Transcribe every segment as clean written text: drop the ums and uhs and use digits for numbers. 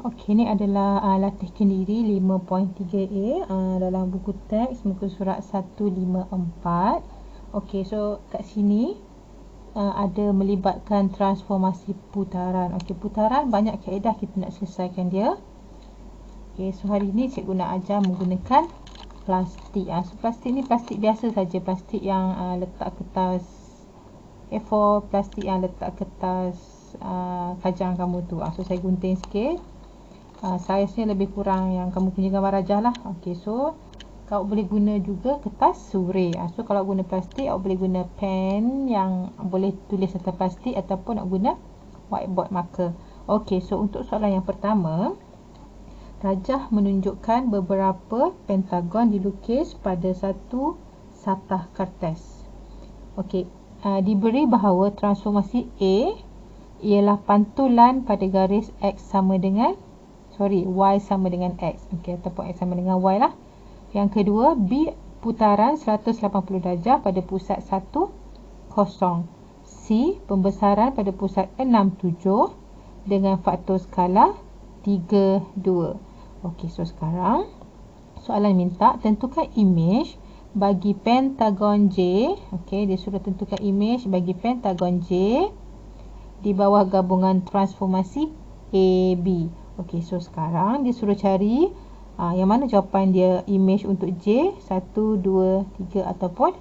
Okey, ni adalah latih kendiri 5.3a dalam buku teks muka surat 154. Okey, so kat sini ada melibatkan transformasi putaran. Okey, putaran banyak kaedah kita nak selesaikan dia. Okey, so hari ni cikgu nak ajar menggunakan plastik. So plastik ni plastik biasa saja, plastik yang letak kertas A4, plastik yang letak kertas kajang kamu tu. So saya gunting sikit. Saiznya lebih kurang yang kamu punya gambar rajah lah. Okey, so kau boleh guna juga kertas surai. So kalau guna plastik, kau boleh guna pen yang boleh tulis atas plastik ataupun nak guna whiteboard marker. Okey, so untuk soalan yang pertama, rajah menunjukkan beberapa pentagon dilukis pada satu satah kertas. Okey, diberi bahawa transformasi A ialah pantulan pada garis X sama dengan Y sama dengan X. Okey, ataupun X sama dengan Y lah. Yang kedua, B putaran 180 darjah pada pusat 1, 0. C pembesaran pada pusat 6, 7 dengan faktor skala 3, 2. Okey, so sekarang soalan minta tentukan imej bagi pentagon J. Okey, dia suruh tentukan imej bagi pentagon J di bawah gabungan transformasi AB. Okey, so sekarang dia suruh cari yang mana jawapan dia imej untuk J, 1, 2, 3 ataupun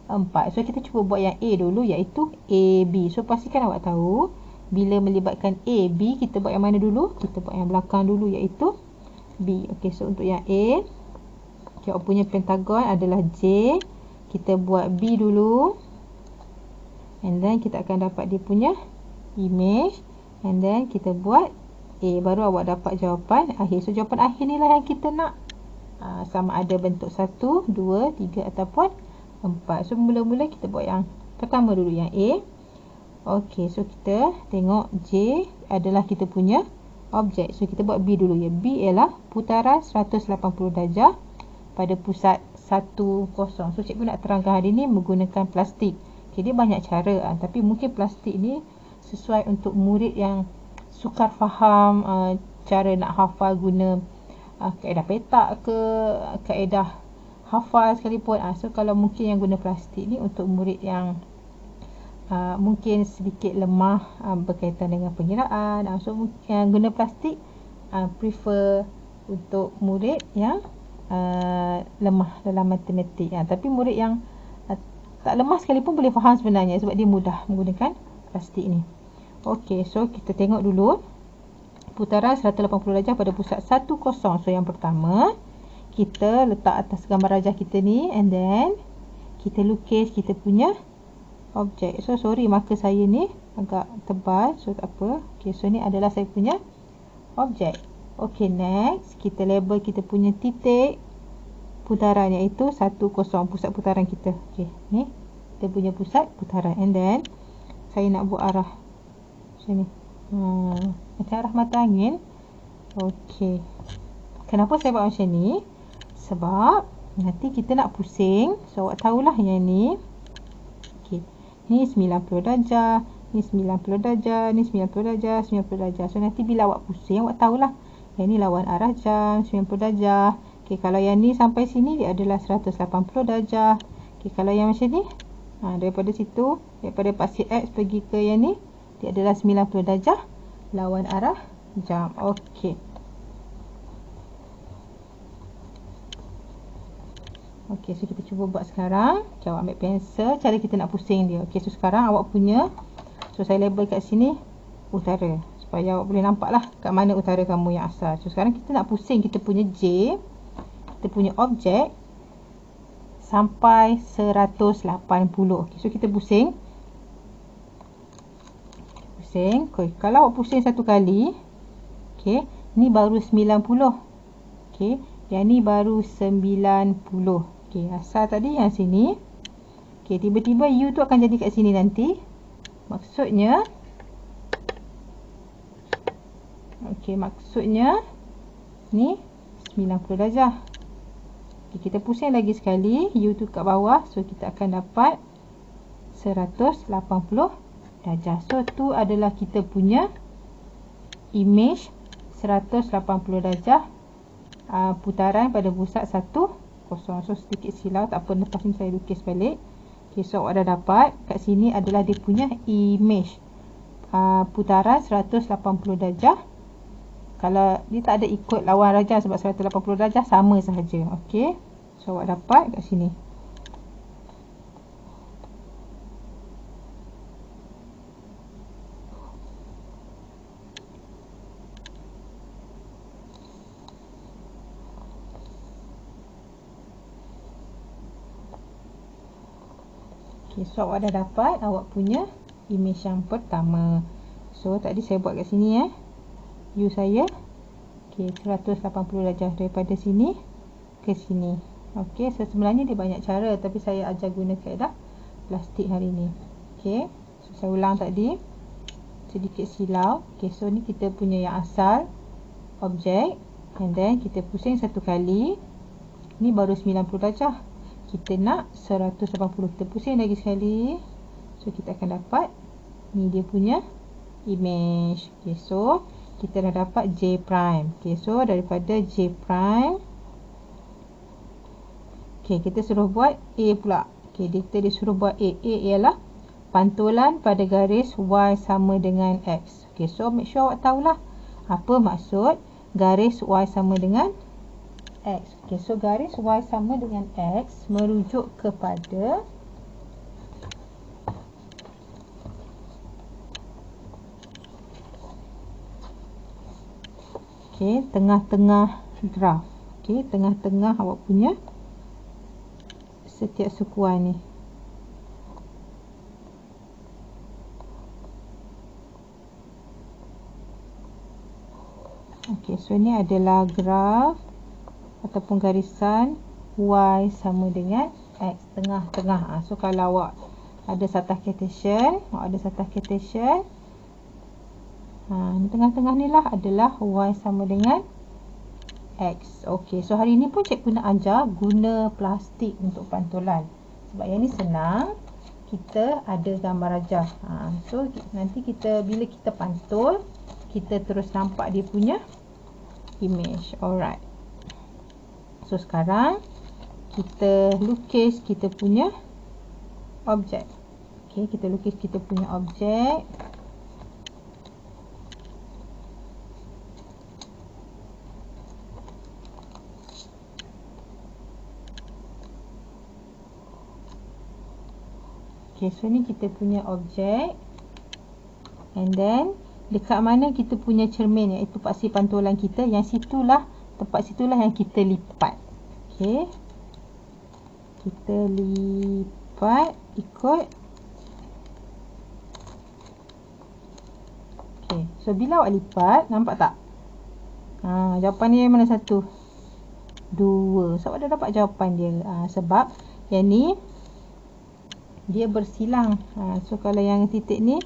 4. So kita cuba buat yang A dulu, iaitu AB. So pastikan awak tahu bila melibatkan AB, kita buat yang mana dulu? Kita buat yang belakang dulu, iaitu B. Okey, so untuk yang A, okay, awak punya pentagon adalah J. Kita buat B dulu, and then kita akan dapat dia punya imej, and then kita buat A, baru awak dapat jawapan akhir. So jawapan akhir ni lah yang kita nak, sama ada bentuk 1, 2, 3 ataupun 4. So mula-mula kita buat yang pertama dulu, yang A. Okey, so kita tengok J adalah kita punya objek. So kita buat B dulu, ya. B ialah putaran 180 darjah pada pusat 1, 0. So cikgu nak terangkan hari ni menggunakan plastik. Okay, dia banyak cara, tapi mungkin plastik ni sesuai untuk murid yang sukar faham cara nak hafal guna kaedah petak ke, kaedah hafal sekalipun. So kalau mungkin yang guna plastik ni untuk murid yang mungkin sedikit lemah berkaitan dengan pengiraan. So yang guna plastik prefer untuk murid yang lemah dalam matematik. Tapi murid yang tak lemah sekalipun boleh faham sebenarnya, sebab dia mudah menggunakan plastik ni. Okey, so kita tengok dulu putaran 180 darjah pada pusat 1, 0. So yang pertama, kita letak atas gambar rajah kita ni, and then kita lukis kita punya objek. So sorry, marker saya ni agak tebal, so tak apa. Okey, so ni adalah saya punya objek. Okey, next kita label kita punya titik putaran, iaitu 1, 0, pusat putaran kita. Okey, ni kita punya pusat putaran, and then saya nak buat arah macam ni, macam arah mata angin. Okey, kenapa saya buat macam ni? Sebab nanti kita nak pusing. So awak tahulah yang ni. Okey, ni 90 darjah, ni 90 darjah, ni 90 darjah, 90 darjah. So nanti bila awak pusing, awak tahulah yang ni lawan arah jam, 90 darjah. Okey, kalau yang ni sampai sini dia adalah 180 darjah. Okey, kalau yang macam ni, daripada situ, daripada pasir X pergi ke yang ni, dia adalah 90 darjah lawan arah jam. Okey. Okey, so kita cuba buat sekarang. Okay, awak ambil pensel, cara kita nak pusing dia. Okey, so sekarang awak punya, so saya label kat sini utara, supaya awak boleh nampak lah kat mana utara kamu yang asal. So sekarang kita nak pusing kita punya J, kita punya objek sampai 180. Okey, so kita pusing. Okay, kalau awak pusing satu kali, okey, ni baru 90. Okey, yang ni baru 90. Okey, asal tadi yang sini. Okey, tiba-tiba U tu akan jadi kat sini nanti. Maksudnya, okey, maksudnya ni 90 darjah. Okey, kita pusing lagi sekali, U tu kat bawah, so kita akan dapat 180 darjah. So tu adalah kita punya imej 180 darjah putaran pada pusat 1, 0. So sedikit silau, tak apa, lepas ni saya lukis balik. Okay, so awak dah dapat. Kat sini adalah dia punya image putaran 180 darjah. Kalau dia tak ada ikut lawan darjah, sebab 180 darjah sama sahaja. Okey, so awak dapat kat sini. Okay, so awak dah dapat awak punya image yang pertama. So tadi saya buat kat sini view saya. Okay, 180 darjah daripada sini ke sini. Okay, so sebenarnya dia banyak cara, tapi saya ajar guna kaedah plastik hari ni. Okay, so saya ulang tadi, sedikit silau. Okay, so ni kita punya yang asal objek, and then kita pusing satu kali. Ni baru 90 darjah. Kita nak 180, kita pusing lagi sekali. So kita akan dapat ni dia punya image. Okay, so kita dah dapat J prime. Okay, so daripada J prime, okay, kita suruh buat A pula. Okay, kita disuruh buat A. A ialah pantulan pada garis Y sama dengan X. Okay, so make sure awak tahulah apa maksud garis Y sama dengan X. Okay, so garis Y sama dengan X merujuk kepada tengah-tengah graf. Okay, tengah-tengah awak punya setiap sukuan ni. Okay, so ni adalah graf ataupun garisan Y sama dengan X, tengah-tengah. So kalau awak ada satah cartesian, ni tengah-tengah ni lah adalah Y sama dengan X. Okay, so hari ni pun cikgu nak ajar guna plastik untuk pantulan. Sebab yang ni senang, kita ada gambar rajah. So nanti bila kita pantul, kita terus nampak dia punya image. Alright. So sekarang kita lukis kita punya objek. Okay, kita lukis kita punya objek. Okay, so ni kita punya objek. And then dekat mana kita punya cermin, iaitu paksi pantulan kita, yang tempat situlah yang kita lipat. Okay, kita lipat ikut. Okay, so bila awak lipat, nampak tak? Jawapan dia mana satu? 2. So awak dah dapat jawapan dia. Sebab yang ni dia bersilang. So kalau yang titik ni,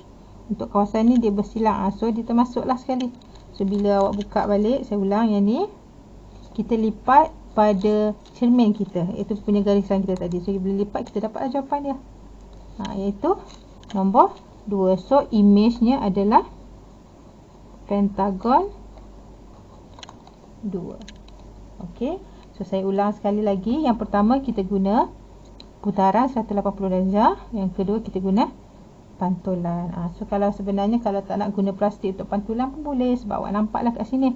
untuk kawasan ni dia bersilang. So dia termasuklah sekali. So bila awak buka balik, saya ulang, yang ni kita lipat pada cermin kita, iaitu punya garisan kita tadi. So bila lipat, kita dapat jawapan dia, iaitu nombor 2. So image-nya adalah pentagon 2. Okey, so saya ulang sekali lagi. Yang pertama kita guna putaran 180 darjah, yang kedua kita guna pantulan. So kalau sebenarnya kalau tak nak guna plastik untuk pantulan pun boleh, sebab awak nampaklah kat sini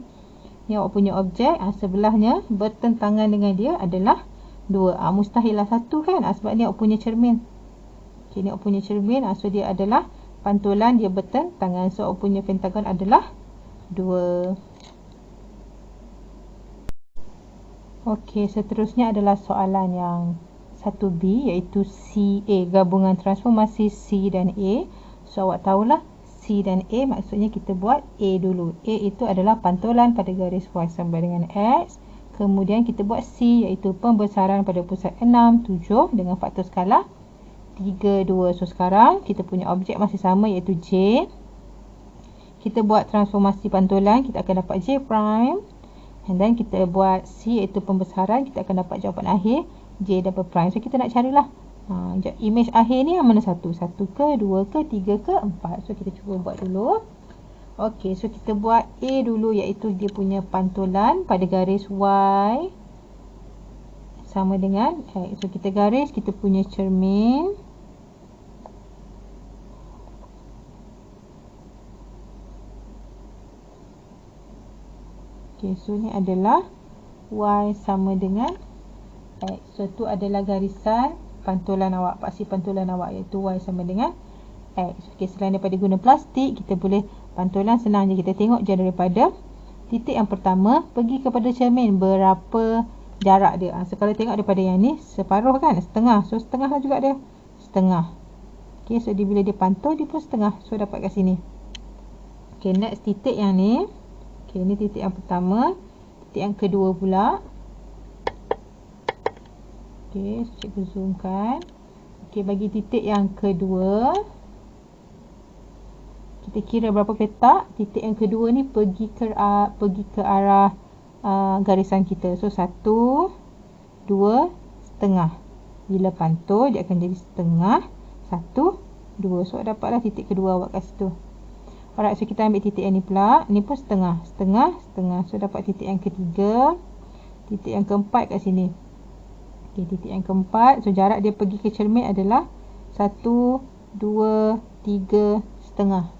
ni awak punya objek, sebelahnya bertentangan dengan dia adalah 2. Mustahillah 1 kan, sebab ni awak punya cermin. Okay, ni awak punya cermin. So dia adalah pantulan, dia bertentangan. So awak punya pentagon adalah 2. Okey, seterusnya adalah soalan yang 1B, iaitu CA, gabungan transformasi C dan A. So awak tahulah C dan A, maksudnya kita buat A dulu. A itu adalah pantulan pada garis Y sama dengan X. Kemudian kita buat C, iaitu pembesaran pada pusat 6, 7 dengan faktor skala 3, 2. So sekarang kita punya objek masih sama, iaitu J. Kita buat transformasi pantulan, kita akan dapat J prime. And then kita buat C, iaitu pembesaran, kita akan dapat jawapan akhir J double prime. So kita nak carilah image akhir ni yang mana satu? 1 ke, 2 ke, 3 ke, 4. So kita cuba buat dulu. Okey, so kita buat A dulu, iaitu dia punya pantulan pada garis Y sama dengan X. So kita garis kita punya cermin. Okey, so ni adalah Y sama dengan X. So tu adalah garisan pantulan awak, paksi pantulan awak, iaitu Y sama dengan X. Okey, selain daripada guna plastik, kita boleh pantulan senang je. Kita tengok je daripada titik yang pertama pergi kepada cermin berapa jarak dia. So kalau tengok daripada yang ni separuh kan, setengah. So setengah lah juga dia, setengah. Okey, so dia bila dia pantul dia pun setengah. So dapat kat sini. Okey, next titik yang ni. Okey, ni titik yang pertama. Titik yang kedua pula. Okey, cikgu zoomkan. Okey, bagi titik yang kedua, kita kira berapa petak. Titik yang kedua ni pergi ke arah garisan kita. So 1, 2, setengah. Bila pantul dia akan jadi setengah, 1, 2. So dapatlah titik kedua awak kat situ. Alright, so kita ambil titik yang ni pula. Ni pun setengah, setengah, setengah. So dapat titik yang ketiga. Titik yang keempat kat sini. Okey, titik yang keempat. So jarak dia pergi ke cermin adalah 1, 2, 3, setengah.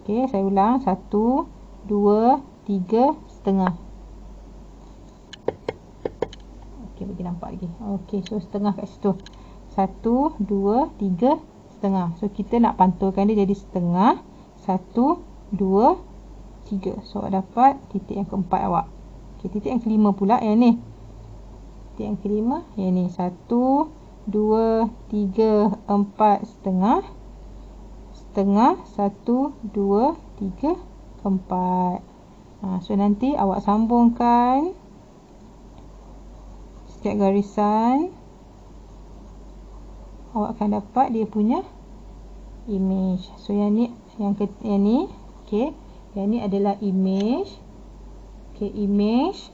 Okey, saya ulang. 1, 2, 3, setengah. Okey, bagi nampak lagi. Okey, so setengah kat situ. 1, 2, 3, setengah. So kita nak pantulkan dia jadi setengah. 1, 2, 3. So dapat titik yang keempat awak. Okey, titik yang kelima pula yang ni. Titik yang kelima yang ni. 1, 2, 3, 4, setengah. Setengah. 1, 2, 3, 4. So nanti awak sambungkan setiap garisan, awak akan dapat dia punya image. So yang ni, yang ni, okey, yang ni adalah image. Okey, image.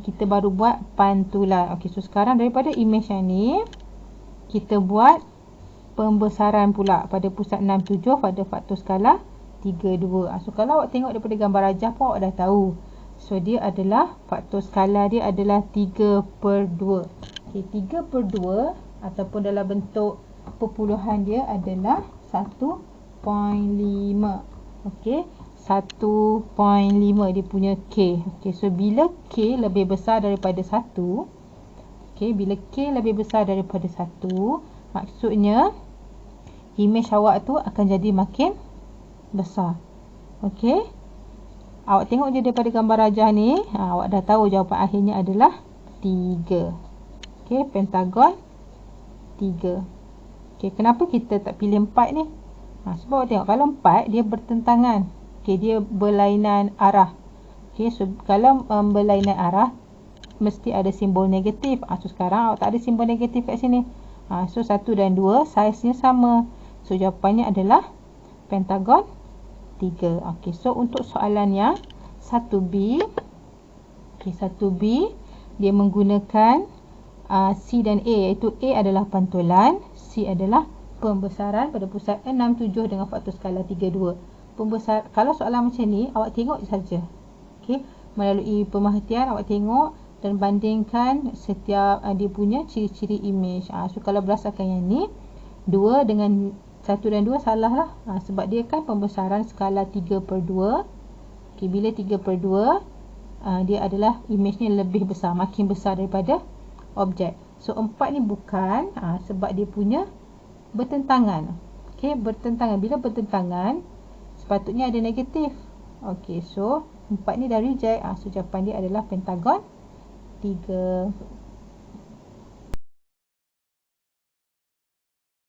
Kita baru buat pantulan. Okey, so sekarang daripada image yang ni, kita buat pembesaran pula pada pusat 6, 7 pada faktor skala 3, 2. So kalau awak tengok daripada gambar rajah pun awak dah tahu. So dia adalah faktor skala dia adalah 3/2. Okey, 3/2 ataupun dalam bentuk perpuluhan dia adalah 1.5. Okey, 1.5 dia punya K. Okey, so bila K lebih besar daripada 1, okey, bila K lebih besar daripada 1, maksudnya image awak tu akan jadi makin besar. Okey, awak tengok je daripada gambar rajah ni, awak dah tahu jawapan akhirnya adalah 3. Okey, pentagon 3. Okey, kenapa kita tak pilih 4 ni? Sebab awak tengok kalau 4 dia bertentangan. Okey, dia berlainan arah. Okey, so kalau berlainan arah mesti ada simbol negatif. So sekarang awak tak ada simbol negatif kat sini. So 1 dan 2 saiznya sama. So jawapannya adalah pentagon 3. Okey, so untuk soalan yang 1B, okey, 1B dia menggunakan C dan A, iaitu A adalah pantulan, C adalah pembesaran pada pusat 6, 7 dengan faktor skala 3, 2. Kalau soalan macam ni awak tengok saja. Okey, melalui pemerhatian awak tengok dan bandingkan setiap dia punya ciri-ciri image. So kalau berdasarkan yang ni, 2 dengan 1 dan 2 salah lah. Sebab dia kan pembesaran skala 3/2. Okey, bila 3/2 dia adalah image-nya lebih besar, makin besar daripada objek. So 4 ni bukan, sebab dia punya bertentangan. Okey, bertentangan. Bila bertentangan sepatutnya ada negatif. Okey, so 4 ni dah reject. So jawapan dia adalah pentagon 3.